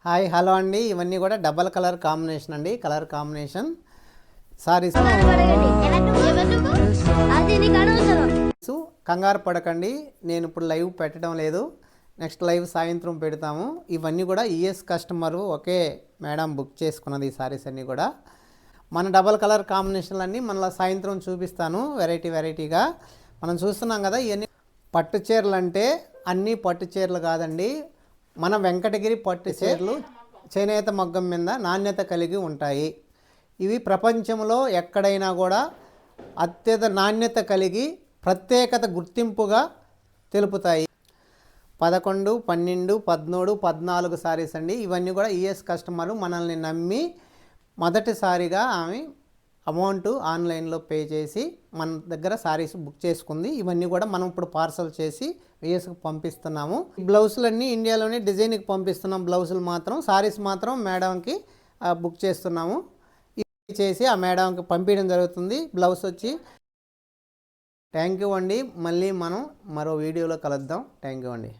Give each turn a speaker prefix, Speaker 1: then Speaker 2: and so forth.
Speaker 1: Hi hello అండి, ఇవన్నీ కూడా డబల్ కలర్ కాంబినేషన్ అండి. Colour combination saris. కంగారు పడకండి, నేను ఇప్పుడు లైవ్ పెట్టడం లేదు, నెక్స్ట్ లైవ్ సాయంత్రం పెడతాము. ఇవన్నీ కూడా ఈఎస్ కస్టమరు ఒకే మేడం బుక్ చేసుకున్నది. ఈ సారీస్ అన్నీ కూడా మన డబల్ కలర్ కాంబినేషన్లు అన్నీ మళ్ళీ సాయంత్రం చూపిస్తాను. వెరైటీగా మనం చూస్తున్నాం కదా. ఇవన్నీ పట్టు చీరలు అంటే అన్నీ పట్టు చీరలు కాదండి. మన వెంకటగిరి పట్టు చీరలు చేనేత మగ్గం మీద నాణ్యత కలిగి ఉంటాయి. ఇవి ప్రపంచంలో ఎక్కడైనా కూడా అత్యధిక నాణ్యత కలిగి ప్రత్యేకత గుర్తింపుగా తెలుపుతాయి. 11, 12, 13, 14 సారీస్ అండి. ఇవన్నీ కూడా ఈఎస్ కస్టమరు మనల్ని నమ్మి మొదటిసారిగా ఆమె అమౌంట్ ఆన్లైన్లో పే చేసి మన దగ్గర సారీస్ బుక్ చేసుకుంది. ఇవన్నీ కూడా మనం ఇప్పుడు పార్సల్ చేసి యూఎస్కి పంపిస్తున్నాము. బ్లౌజులన్నీ ఇండియాలోనే డిజైన్కి పంపిస్తున్నాం. బ్లౌజులు మాత్రం, సారీస్ మాత్రం మేడంకి బుక్ చేస్తున్నాము. చేసి ఆ మేడంకి పంపించడం జరుగుతుంది. బ్లౌజ్ వచ్చి. థ్యాంక్ యూ అండి. మళ్ళీ మనం మరో వీడియోలో కలుద్దాం. థ్యాంక్ యూ అండి.